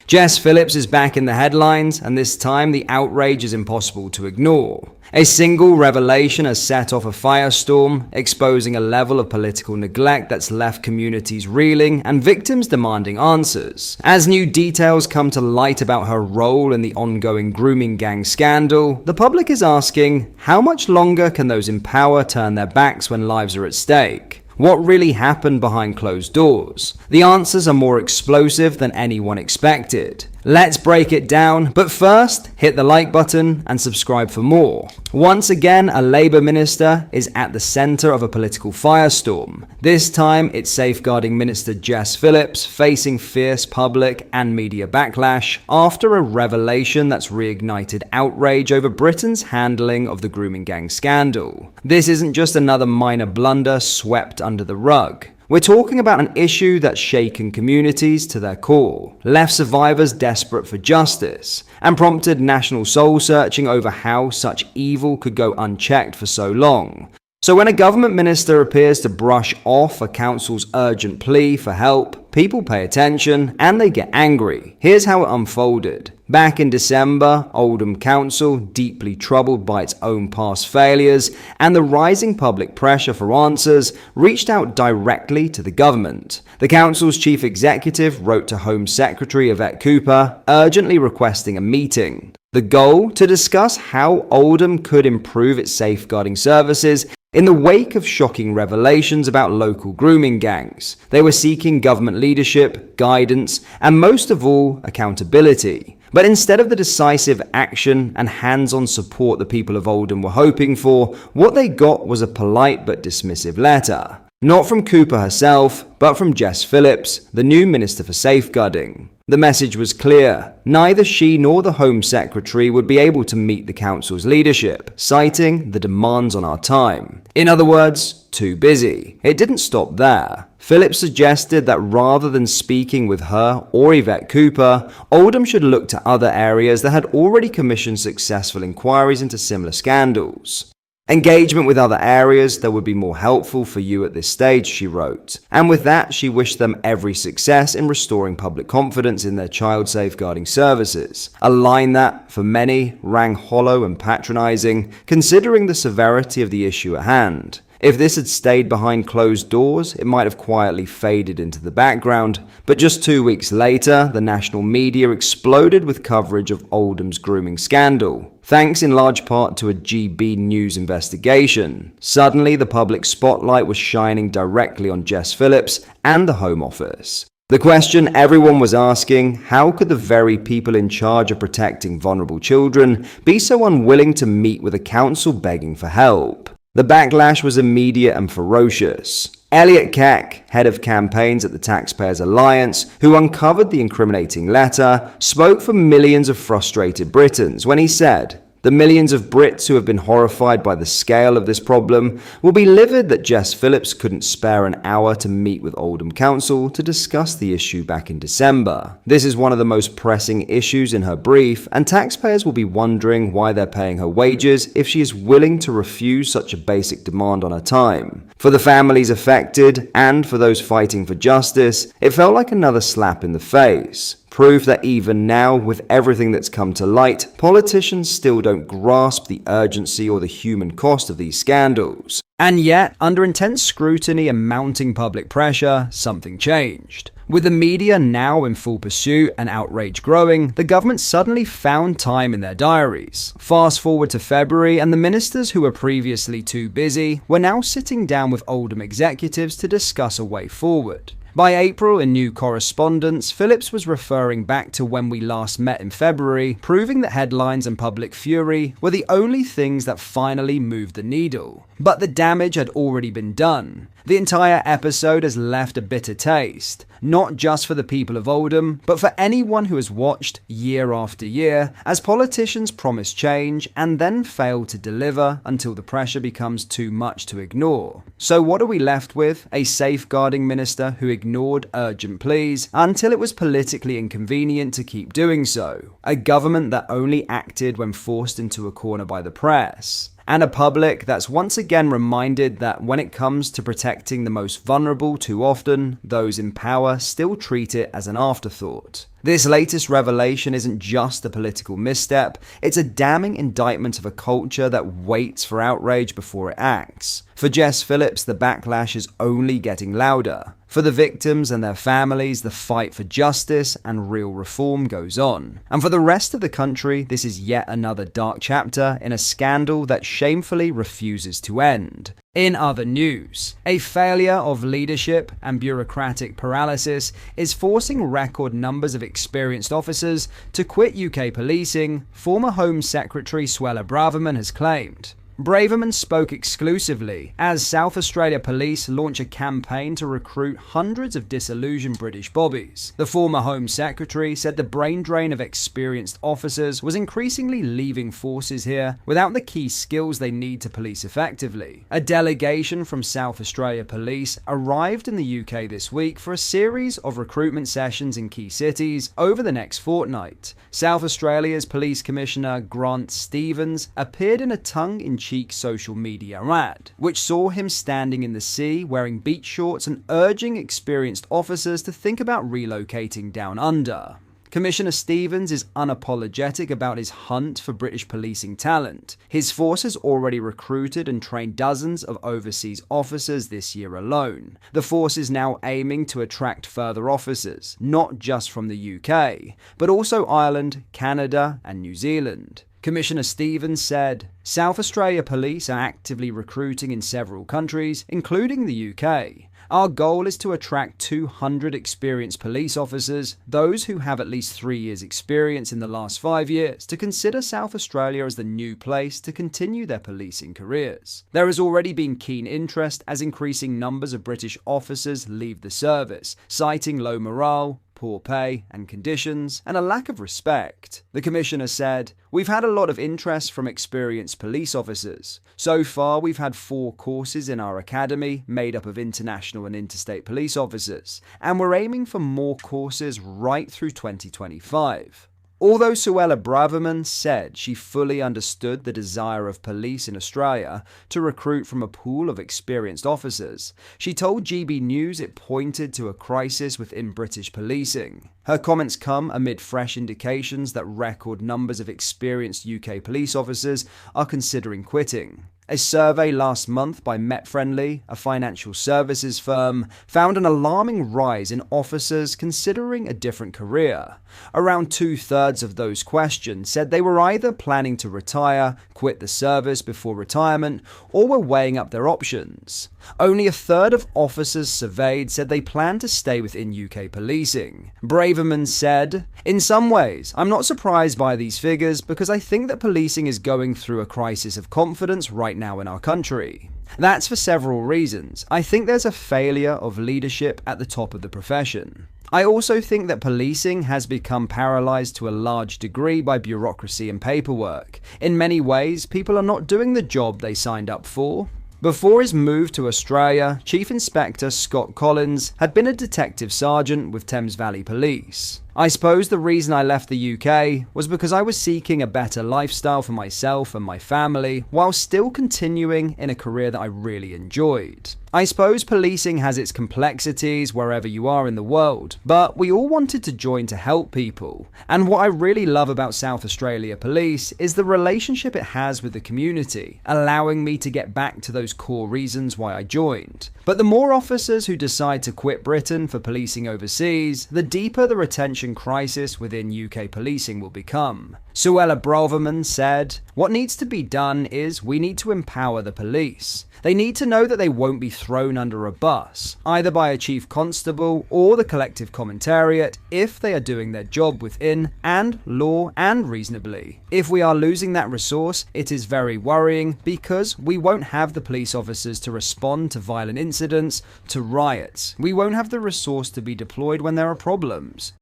Jess Phillips is back in the headlines, and this time the outrage is impossible to ignore. A single revelation has set off a firestorm, exposing a level of political neglect that's left communities reeling and victims demanding answers. As new details come to light about her role in the ongoing grooming gang scandal, the public is asking, how much longer can those in power turn their backs when lives are at stake? What really happened behind closed doors? The answers are more explosive than anyone expected. Let's break it down, but first, hit the like button and subscribe for more. Once again, a Labour minister is at the centre of a political firestorm. This time, it's safeguarding Minister Jess Phillips facing fierce public and media backlash after a revelation that's reignited outrage over Britain's handling of the grooming gang scandal. This isn't just another minor blunder swept under the rug. We're talking about an issue that's shaken communities to their core, left survivors desperate for justice, and prompted national soul-searching over how such evil could go unchecked for so long. So when a government minister appears to brush off a council's urgent plea for help, people pay attention and they get angry. Here's how it unfolded. Back in December, Oldham Council, deeply troubled by its own past failures and the rising public pressure for answers, reached out directly to the government. The council's chief executive wrote to Home Secretary Yvette Cooper, urgently requesting a meeting. The goal? To discuss how Oldham could improve its safeguarding services in the wake of shocking revelations about local grooming gangs. They were seeking government leadership, guidance, and most of all, accountability. But instead of the decisive action and hands-on support the people of Oldham were hoping for, what they got was a polite but dismissive letter. Not from Cooper herself, but from Jess Phillips, the new Minister for Safeguarding. The message was clear. Neither she nor the Home Secretary would be able to meet the council's leadership, citing the demands on our time. In other words, too busy. It didn't stop there. Phillips suggested that rather than speaking with her or Yvette Cooper, Oldham should look to other areas that had already commissioned successful inquiries into similar scandals. Engagement with other areas that would be more helpful for you at this stage, she wrote. And with that, she wished them every success in restoring public confidence in their child safeguarding services. A line that, for many, rang hollow and patronizing, considering the severity of the issue at hand. If this had stayed behind closed doors, it might have quietly faded into the background, but just 2 weeks later, the national media exploded with coverage of Oldham's grooming scandal, thanks in large part to a GB News investigation. Suddenly, the public spotlight was shining directly on Jess Phillips and the Home Office. The question everyone was asking, how could the very people in charge of protecting vulnerable children be so unwilling to meet with a council begging for help? The backlash was immediate and ferocious. Elliot Keck, head of campaigns at the Taxpayers Alliance, who uncovered the incriminating letter, spoke for millions of frustrated Britons when he said, "The millions of Brits who have been horrified by the scale of this problem will be livid that Jess Phillips couldn't spare an hour to meet with Oldham Council to discuss the issue back in December. This is one of the most pressing issues in her brief, and taxpayers will be wondering why they're paying her wages if she is willing to refuse such a basic demand on her time. For the families affected, and for those fighting for justice, it felt like another slap in the face. Proof that even now, with everything that's come to light, politicians still don't grasp the urgency or the human cost of these scandals. And yet, under intense scrutiny and mounting public pressure, something changed. With the media now in full pursuit and outrage growing, the government suddenly found time in their diaries. Fast forward to February, and the ministers who were previously too busy were now sitting down with Oldham executives to discuss a way forward. By April, in new correspondence, Phillips was referring back to when we last met in February, proving that headlines and public fury were the only things that finally moved the needle. But the damage had already been done. The entire episode has left a bitter taste, not just for the people of Oldham, but for anyone who has watched year after year as politicians promise change and then fail to deliver until the pressure becomes too much to ignore. So what are we left with? A safeguarding minister who ignored urgent pleas until it was politically inconvenient to keep doing so. A government that only acted when forced into a corner by the press. and a public that's once again reminded that when it comes to protecting the most vulnerable, too often, those in power still treat it as an afterthought. This latest revelation isn't just a political misstep, it's a damning indictment of a culture that waits for outrage before it acts. For Jess Phillips, the backlash is only getting louder. For the victims and their families, the fight for justice and real reform goes on. And for the rest of the country, this is yet another dark chapter in a scandal that shamefully refuses to end. In other news, a failure of leadership and bureaucratic paralysis is forcing record numbers of experienced officers to quit UK policing, former Home Secretary Suella Braverman has claimed. Braverman spoke exclusively as South Australia Police launch a campaign to recruit hundreds of disillusioned British bobbies. The former Home Secretary said the brain drain of experienced officers was increasingly leaving forces here without the key skills they need to police effectively. A delegation from South Australia Police arrived in the UK this week for a series of recruitment sessions in key cities over the next fortnight. South Australia's Police Commissioner Grant Stevens appeared in a tongue-in-cheek social media ad, which saw him standing in the sea wearing beach shorts and urging experienced officers to think about relocating down under. Commissioner Stevens is unapologetic about his hunt for British policing talent. His force has already recruited and trained dozens of overseas officers this year alone. The force is now aiming to attract further officers, not just from the UK, but also Ireland, Canada, and New Zealand. Commissioner Stevens said, "South Australia Police are actively recruiting in several countries, including the UK. Our goal is to attract 200 experienced police officers, those who have at least 3 years' experience in the last 5 years, to consider South Australia as the new place to continue their policing careers. There has already been keen interest as increasing numbers of British officers leave the service, citing low morale, poor pay and conditions, and a lack of respect." The Commissioner said, "We've had a lot of interest from experienced police officers. So far, we've had 4 courses in our academy made up of international and interstate police officers, and we're aiming for more courses right through 2025. Although Suella Braverman said she fully understood the desire of police in Australia to recruit from a pool of experienced officers, she told GB News it pointed to a crisis within British policing. Her comments come amid fresh indications that record numbers of experienced UK police officers are considering quitting. A survey last month by MetFriendly, a financial services firm, found an alarming rise in officers considering a different career. Around 2/3 of those questioned said they were either planning to retire, quit the service before retirement, or were weighing up their options. Only 1/3 of officers surveyed said they plan to stay within UK policing. Braverman said, "In some ways, I'm not surprised by these figures because I think that policing is going through a crisis of confidence right now in our country. That's for several reasons. I think there's a failure of leadership at the top of the profession. I also think that policing has become paralysed to a large degree by bureaucracy and paperwork. In many ways, people are not doing the job they signed up for." Before his move to Australia, Chief Inspector Scott Collins had been a detective sergeant with Thames Valley Police. "I suppose the reason I left the UK was because I was seeking a better lifestyle for myself and my family while still continuing in a career that I really enjoyed. I suppose policing has its complexities wherever you are in the world, but we all wanted to join to help people. And what I really love about South Australia Police is the relationship it has with the community, allowing me to get back to those core reasons why I joined. But the more officers who decide to quit Britain for policing overseas, the deeper the retention crisis within UK policing will become." Suella Braverman said, "What needs to be done is we need to empower the police. They need to know that they won't be thrown under a bus, either by a chief constable or the collective commentariat, if they are doing their job within and law and reasonably. If we are losing that resource, it is very worrying because we won't have the police officers to respond to violent incidents, to riots. We won't have the resource to be deployed when there are problems."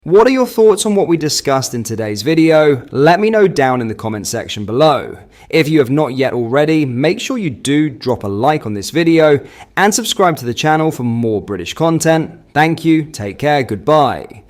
What are your thoughts on what we discussed in today's video? Let me know down in the comment section below. If you have not yet already, make sure you do drop a like on this video and subscribe to the channel for more British content. Thank you, take care, goodbye.